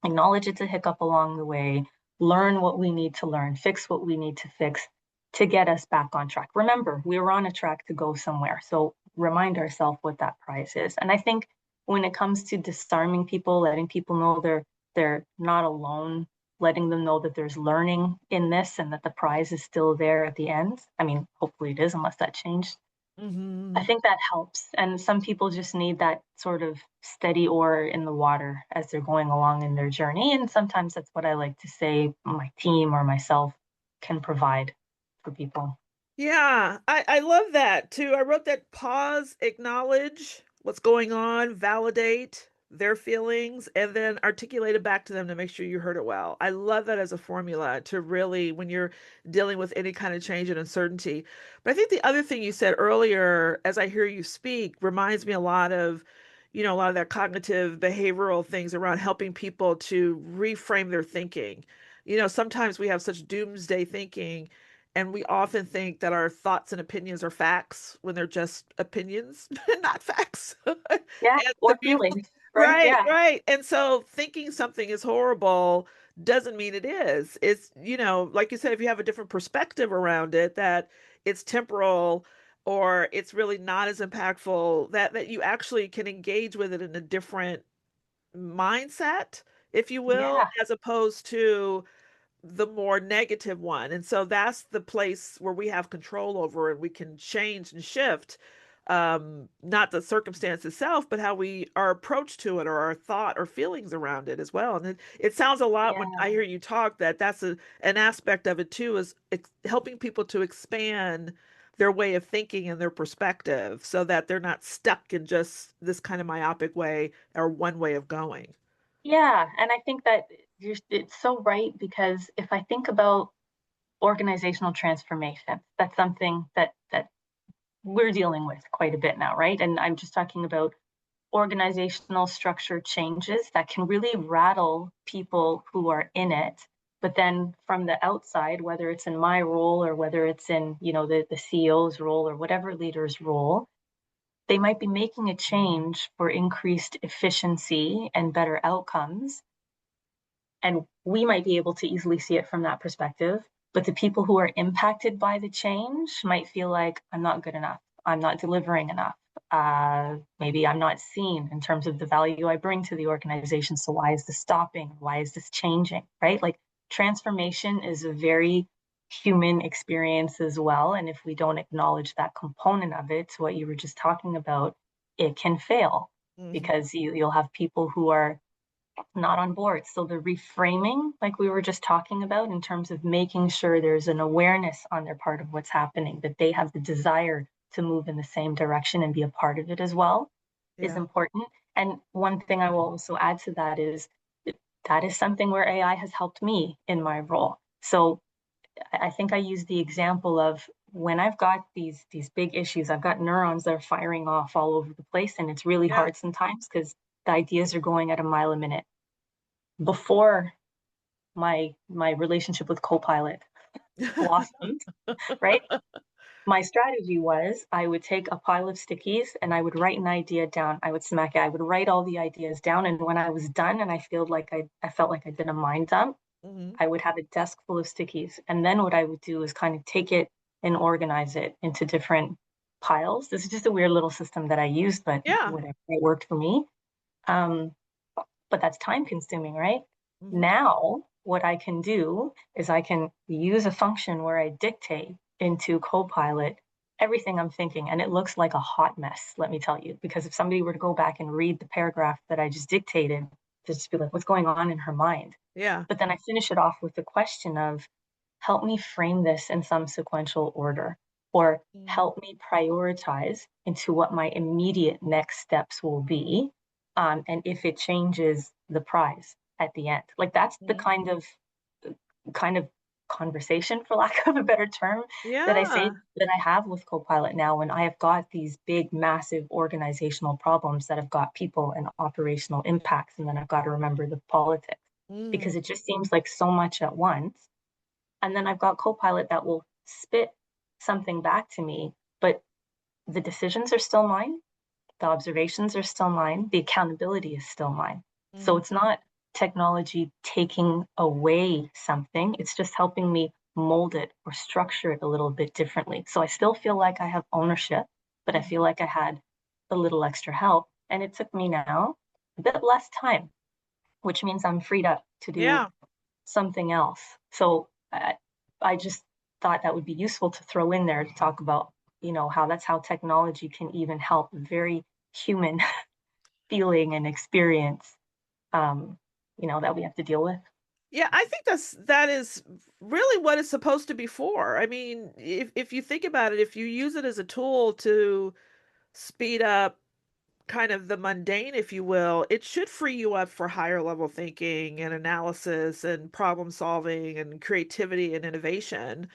[SPEAKER 2] Acknowledge it's a hiccup along the way, learn what we need to learn, fix what we need to fix to get us back on track. Remember, we were on a track to go somewhere. So remind ourselves what that prize is. And I think when it comes to disarming people, letting people know they're not alone, letting them know that there's learning in this and that the prize is still there at the end. I mean, hopefully it is, unless that changed. I
[SPEAKER 1] Hmm.
[SPEAKER 2] think that helps. And some people just need that sort of steady oar in the water as they're going along in their journey. And sometimes that's what I like to say my team or myself can provide for people.
[SPEAKER 1] Yeah, I love that too. I wrote that pause, acknowledge what's going on, validate their feelings, and then articulate it back to them to make sure you heard it well. I love that as a formula to really, when you're dealing with any kind of change and uncertainty. But I think the other thing you said earlier, as I hear you speak, reminds me a lot of, a lot of that cognitive behavioral things around helping people to reframe their thinking. Sometimes we have such doomsday thinking and we often think that our thoughts and opinions are facts when they're just opinions, not facts.
[SPEAKER 2] Yeah.
[SPEAKER 1] And the
[SPEAKER 2] Or
[SPEAKER 1] beautiful,
[SPEAKER 2] feelings, right?
[SPEAKER 1] right,
[SPEAKER 2] Yeah.
[SPEAKER 1] right. And so thinking something is horrible doesn't mean it is. It's, like you said, if you have a different perspective around it, that it's temporal or it's really not as impactful, that you actually can engage with it in a different mindset, if you will,
[SPEAKER 2] Yeah.
[SPEAKER 1] as opposed to the more negative one. And so that's the place where we have control over and we can change and shift, not the circumstance itself, but how we our approach to it or our thought or feelings around it as well. And it sounds a lot when I
[SPEAKER 2] Yeah.
[SPEAKER 1] hear you talk that that's an aspect of it too, is helping people to expand their way of thinking and their perspective so that they're not stuck in just this kind of myopic way or one way of going.
[SPEAKER 2] Yeah. And I think that it's so right because if I think about organizational transformation, that's something that we're dealing with quite a bit now, right? And I'm just talking about organizational structure changes that can really rattle people who are in it. But then from the outside, whether it's in my role or whether it's in, the CEO's role or whatever leader's role, they might be making a change for increased efficiency and better outcomes. And we might be able to easily see it from that perspective. But the people who are impacted by the change might feel like I'm not good enough. I'm not delivering enough. Maybe I'm not seen in terms of the value I bring to the organization. So why is this stopping? Why is this changing? Right? Like transformation is a very human experience as well. And if we don't acknowledge that component of it, to what you were just talking about, it can fail
[SPEAKER 1] Hmm.
[SPEAKER 2] because you'll have people who are not on board. So the reframing, like we were just talking about, in terms of making sure there's an awareness on their part of what's happening, that they have the desire to move in the same direction and be a part of it as well, is
[SPEAKER 1] Yeah.
[SPEAKER 2] important. And one thing I will also add to that is that is something where AI has helped me in my role. So I think I use the example of when I've got these big issues, I've got neurons that are firing off all over the place, and it's really
[SPEAKER 1] Yeah.
[SPEAKER 2] hard sometimes because the ideas are going at a mile a minute. Before my relationship with Copilot blossomed, right? My strategy was I would take a pile of stickies and I would write an idea down. I would smack it. I would write all the ideas down. And when I was done and I felt like I did a mind dump,
[SPEAKER 1] Hmm.
[SPEAKER 2] I would have a desk full of stickies. And then what I would do is kind of take it and organize it into different piles. This is just a weird little system that I used, but
[SPEAKER 1] Yeah.
[SPEAKER 2] whatever, it worked for me. Um, but that's time consuming, right?
[SPEAKER 1] Hmm.
[SPEAKER 2] Now, what I can do is I can use a function where I dictate into Copilot everything I'm thinking, and it looks like a hot mess, let me tell you. Because if somebody were to go back and read the paragraph that I just dictated, to just be like, what's going on in her mind?
[SPEAKER 1] Yeah.
[SPEAKER 2] But then I finish it off with the question of, help me frame this in some sequential order, or
[SPEAKER 1] Mm-hmm.
[SPEAKER 2] help me prioritize into what my immediate next steps will be. And if it changes, the prize at the end. Like that's the kind of conversation, for lack of a better term, that I say
[SPEAKER 1] Yeah.
[SPEAKER 2] that I have with Copilot now when I have got these big, massive organizational problems that have got people and operational impacts, and then I've got to remember the politics
[SPEAKER 1] Mm.
[SPEAKER 2] because it just seems like so much at once. And then I've got Copilot that will spit something back to me, but the decisions are still mine, the observations are still mine, the accountability is still mine. So
[SPEAKER 1] Hmm.
[SPEAKER 2] it's not technology taking away something, it's just helping me mold it or structure it a little bit differently. So I still feel like I have ownership, but I
[SPEAKER 1] Hmm.
[SPEAKER 2] feel like I had a little extra help. And it took me now a bit less time, which means I'm freed up to do
[SPEAKER 1] Yeah.
[SPEAKER 2] something else. So I just thought that would be useful to throw in there to talk about, how that's how technology can even help very human feeling and experience, um, that we have to deal with.
[SPEAKER 1] Yeah, I think that is really what it's supposed to be for. I mean, if you think about it, if you use it as a tool to speed up kind of the mundane, if you will, it should free you up for higher level thinking and analysis and problem solving and creativity and innovation.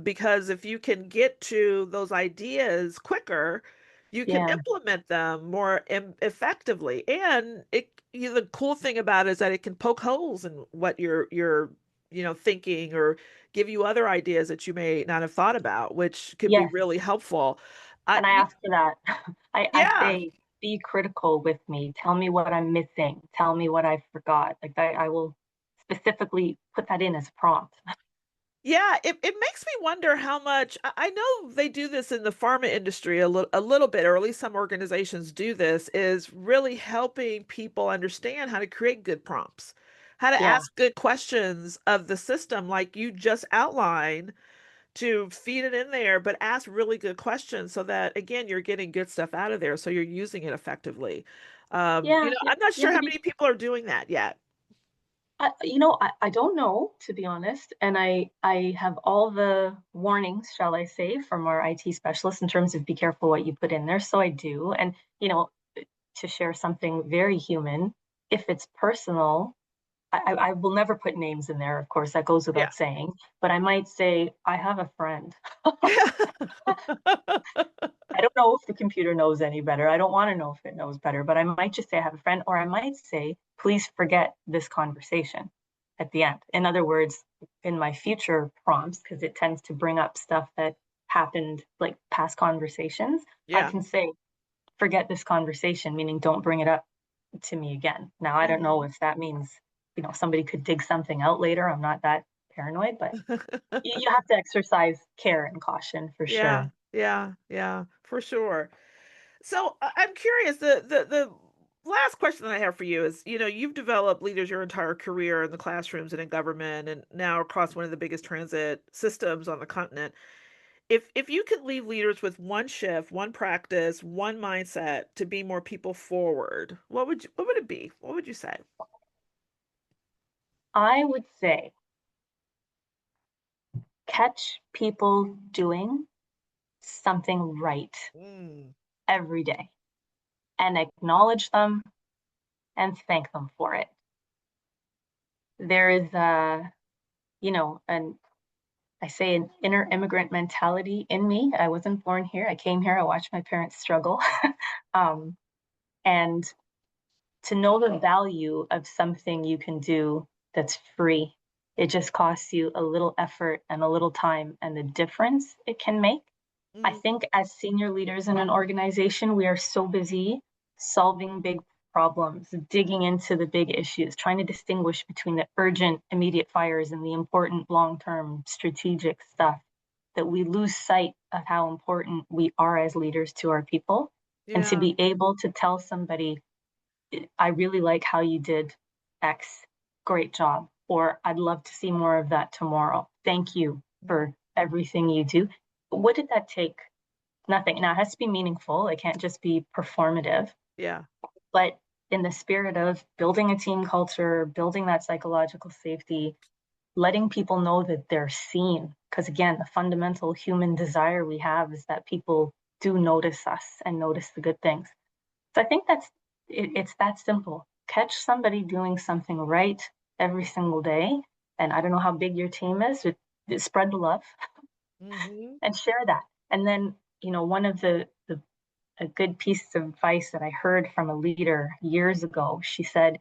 [SPEAKER 1] Because if you can get to those ideas quicker, you can
[SPEAKER 2] Yeah,
[SPEAKER 1] implement them more effectively. And the cool thing about it is that it can poke holes in what you're thinking, or give you other ideas that you may not have thought about, which could be
[SPEAKER 2] yes.
[SPEAKER 1] really helpful.
[SPEAKER 2] And I
[SPEAKER 1] You,
[SPEAKER 2] ask for that. I
[SPEAKER 1] yeah.
[SPEAKER 2] say, be critical with me. Tell me what I'm missing. Tell me what I forgot. Like I will specifically put that in as a prompt.
[SPEAKER 1] Yeah, it makes me wonder how much I know they do this in the pharma industry a little bit, or at least some organizations do this, is really helping people understand how to create good prompts, how to
[SPEAKER 2] Yeah.
[SPEAKER 1] ask good questions of the system, like you just outlined, to feed it in there, but ask really good questions so that again you're getting good stuff out of there, so you're using it effectively.
[SPEAKER 2] Yeah, yeah,
[SPEAKER 1] I'm not
[SPEAKER 2] yeah.
[SPEAKER 1] sure how many people are doing that yet.
[SPEAKER 2] I don't know, to be honest, and I have all the warnings, shall I say, from our IT specialists in terms of be careful what you put in there. So I do, and to share something very human, if it's personal, I will never put names in there. Of course, that goes
[SPEAKER 1] Yeah.
[SPEAKER 2] without saying, but I might say I have a friend. I don't know if the computer knows any better. I don't want to know if it knows better, but I might just say I have a friend, or I might say, please forget this conversation at the end. In other words, in my future prompts, because it tends to bring up stuff that happened like past conversations, I
[SPEAKER 1] Yeah.
[SPEAKER 2] can say, forget this conversation, meaning don't bring it up to me again. Now, I don't know
[SPEAKER 1] Mhm.
[SPEAKER 2] if that means, somebody could dig something out later. I'm not that paranoid, but you have to exercise care and caution for
[SPEAKER 1] Yeah,
[SPEAKER 2] sure.
[SPEAKER 1] yeah, yeah, for sure. So I'm curious. The last question that I have for you is, you've developed leaders your entire career in the classrooms and in government, and now across one of the biggest transit systems on the continent. If you could leave leaders with one shift, one practice, one mindset to be more people forward, what would it be? What would you say?
[SPEAKER 2] I would say catch people doing something right
[SPEAKER 1] Mm,
[SPEAKER 2] every day and acknowledge them and thank them for it. There is an I say an inner immigrant mentality in me. I wasn't born here. I came here. I watched my parents struggle. um, and to know the value of something you can do that's free, it just costs you a little effort and a little time, and the difference it can make. I
[SPEAKER 1] mm,
[SPEAKER 2] think as senior leaders in an organization, we are so busy solving big problems, digging into the big issues, trying to distinguish between the urgent, immediate fires and the important, long term, strategic stuff that we lose sight of how important we are as leaders to our people. And to
[SPEAKER 1] yeah.
[SPEAKER 2] be able to tell somebody, I really like how you did X. Great job. Or I'd love to see more of that tomorrow. Thank you
[SPEAKER 1] Mm.
[SPEAKER 2] for everything you do. What did that take? Nothing. Now, it has to be meaningful. It can't just be performative.
[SPEAKER 1] Yeah.
[SPEAKER 2] But in the spirit of building a team culture, building that psychological safety, letting people know that they're seen. Because again, the fundamental human desire we have is that people do notice us and notice the good things. So I think it's that simple. Catch somebody doing something right every single day. And I don't know how big your team is, spread the love
[SPEAKER 1] Hmm.
[SPEAKER 2] and share that. And then, one of the a good piece of advice that I heard from a leader years ago. She said,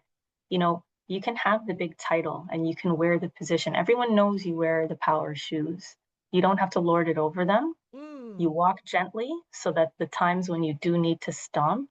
[SPEAKER 2] you can have the big title and you can wear the position. Everyone knows you wear the power shoes. You don't have to lord it over them. You
[SPEAKER 1] Mm.
[SPEAKER 2] walk gently so that the times when you do need to stomp,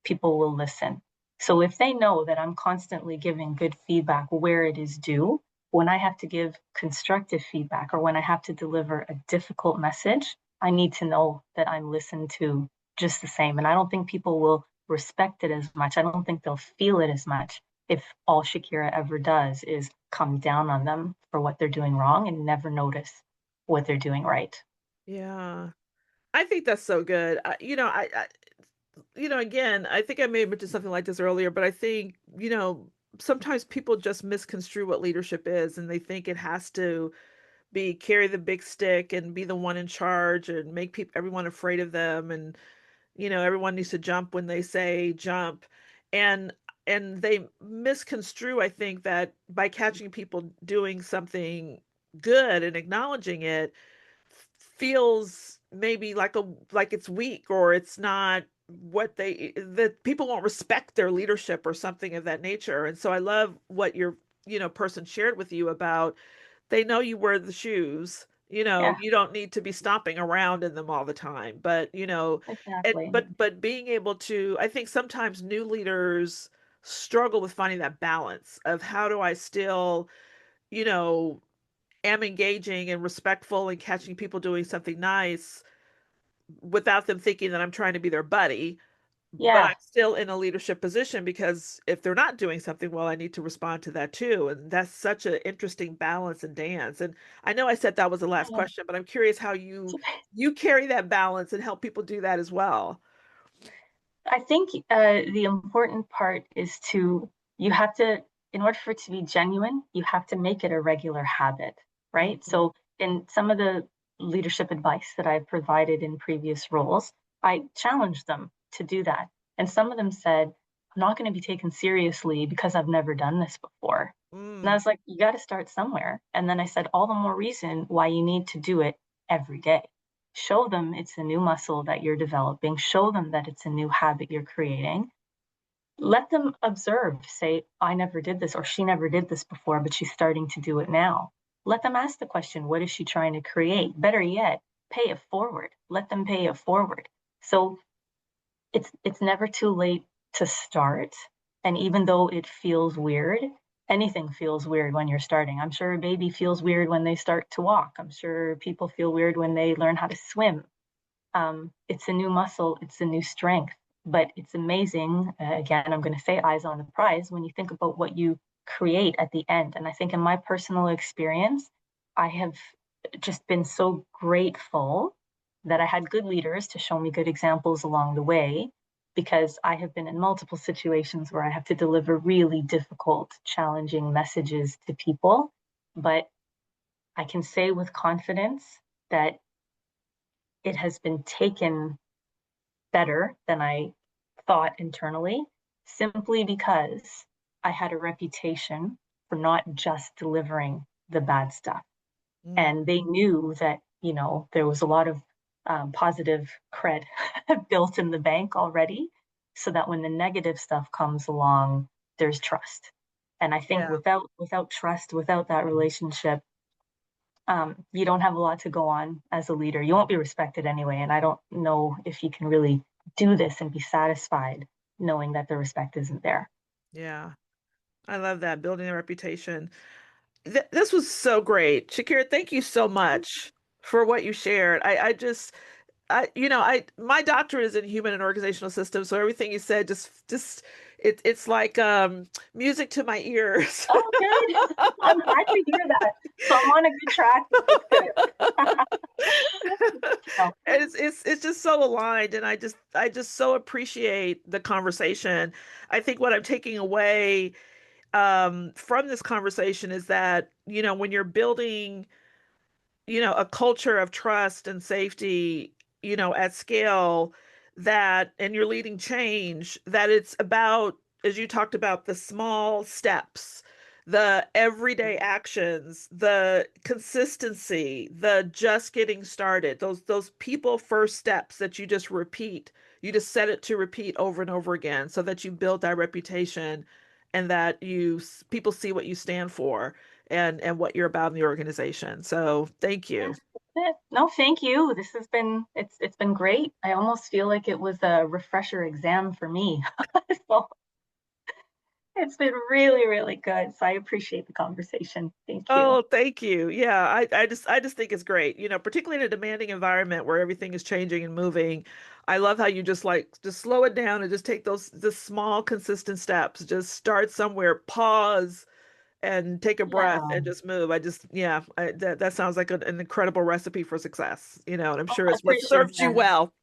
[SPEAKER 2] people will listen. So if they know that I'm constantly giving good feedback where it is due, when I have to give constructive feedback or when I have to deliver a difficult message, I need to know that I'm listened to just the same. And I don't think people will respect it as much. I don't think they'll feel it as much if all Shakira ever does is come down on them for what they're doing wrong and never notice what they're doing right.
[SPEAKER 1] Yeah. I think that's so good. Again, I think I may have mentioned something like this earlier, but I think, sometimes people just misconstrue what leadership is and they think it has to be carry the big stick and be the one in charge and make people everyone afraid of them and everyone needs to jump when they say jump. And they misconstrue, I think, that by catching people doing something good and acknowledging it feels maybe like it's weak or it's not what they that people won't respect their leadership or something of that nature. And so I love what your person shared with you about they know you wear the shoes.
[SPEAKER 2] Yeah,
[SPEAKER 1] You don't need to be stomping around in them all the time, but
[SPEAKER 2] exactly.
[SPEAKER 1] but being able to, I think sometimes new leaders struggle with finding that balance of how do I still, you know, am engaging and respectful and catching people doing something nice without them thinking that I'm trying to be their buddy, but I'm
[SPEAKER 2] Yeah.
[SPEAKER 1] still in a leadership position because if they're not doing something well, I need to respond to that too. And that's such an interesting balance and dance. And I know I said that was the last question, but I'm curious how you carry that balance and help people do that as well.
[SPEAKER 2] I think the important part is you have to, in order for it to be genuine, you have to make it a regular habit, right?
[SPEAKER 1] Mhm.
[SPEAKER 2] So, in some of the leadership advice that I've provided in previous roles, I challenged them to do that. And some of them said, I'm not going to be taken seriously because I've never done this before. And I
[SPEAKER 1] Mm,
[SPEAKER 2] was like, you got to start somewhere. And then I said, all the more reason why you need to do it every day. Show them it's a new muscle that you're developing. Show them that it's a new habit you're creating. Let them observe, say, I never did this, or she never did this before, but she's starting to do it now. Let them ask the question, what is she trying to create? Better yet, pay it forward. Let them pay it forward. So it's never too late to start. And even though it feels weird, anything feels weird when you're starting. I'm sure a baby feels weird when they start to walk. I'm sure people feel weird when they learn how to swim. It's a new muscle, it's a new strength, but it's amazing. Again, I'm going to say eyes on the prize when you think about what you create at the end. And I think in my personal experience, I have just been so grateful that I had good leaders to show me good examples along the way, because I have been in multiple situations where I have to deliver really difficult, challenging messages to people. But I can say with confidence that it has been taken better than I thought internally, simply because I had a reputation for not just delivering the bad stuff.
[SPEAKER 1] mm,
[SPEAKER 2] And they knew that, there was a lot of positive cred built in the bank already, so that when the negative stuff comes along, there's trust. And I think
[SPEAKER 1] yeah.
[SPEAKER 2] without trust, without that relationship, you don't have a lot to go on as a leader. You won't be respected anyway. And I don't know if you can really do this and be satisfied knowing that the respect isn't there.
[SPEAKER 1] Yeah. I love that building a reputation. This was so great. Shakira, thank you so much for what you shared. I just my doctorate is in human and organizational systems, so everything you said it's like music to my ears.
[SPEAKER 2] Oh, good. I'm glad to hear that. So I'm on a good track. That's good. No,
[SPEAKER 1] It's just so aligned, and I just so appreciate the conversation. I think what I'm taking away from this conversation is that, when you're building, a culture of trust and safety, at scale, and you're leading change, that it's about, as you talked about, the small steps, the everyday actions, the consistency, the just getting started, those people first steps that you just repeat. You just set it to repeat over and over again so that you build that reputation and that people see what you stand for and what you're about in the organization. So thank you.
[SPEAKER 2] that's it. No, thank you. This has been it's been great. I almost feel like it was a refresher exam for me. So it's been really, really good. So I appreciate the conversation. Thank you.
[SPEAKER 1] Oh, thank you. Yeah, I just think it's great. Particularly in a demanding environment where everything is changing and moving. I love how you just slow it down and just take those the small consistent steps. Just start somewhere, pause and take a breath
[SPEAKER 2] Yeah.
[SPEAKER 1] and just move. Yeah, that sounds like an incredible recipe for success, and I'm
[SPEAKER 2] Oh,
[SPEAKER 1] sure
[SPEAKER 2] I
[SPEAKER 1] it's what
[SPEAKER 2] appreciate
[SPEAKER 1] served you
[SPEAKER 2] that.
[SPEAKER 1] well.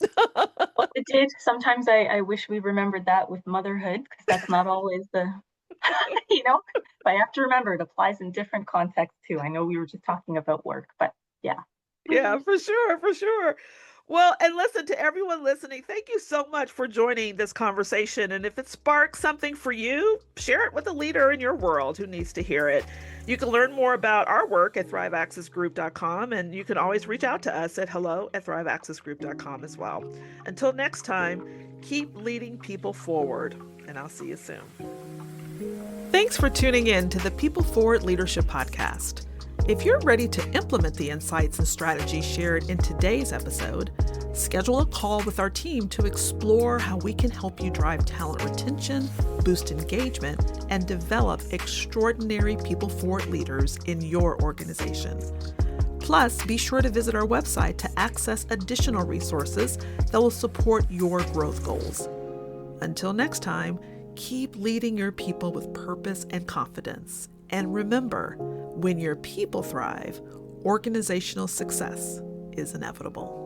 [SPEAKER 2] Well, it did. Sometimes I wish we remembered that with motherhood because that's not always the, you know, but I have to remember it applies in different contexts too. I know we were just talking about work, but yeah.
[SPEAKER 1] Yeah, for sure, for sure. Well, and listen, to everyone listening, thank you so much for joining this conversation. And if it sparks something for you, share it with a leader in your world who needs to hear it. You can learn more about our work at thriveaccessgroup.com, and you can always reach out to us at hello@thriveaccessgroup.com as well. Until next time, keep leading people forward, and I'll see you soon. Thanks for tuning in to the People Forward Leadership Podcast. If you're ready to implement the insights and strategies shared in today's episode, schedule a call with our team to explore how we can help you drive talent retention, boost engagement, and develop extraordinary people forward leaders in your organization. Plus, be sure to visit our website to access additional resources that will support your growth goals. Until next time, keep leading your people with purpose and confidence. And remember, when your people thrive, organizational success is inevitable.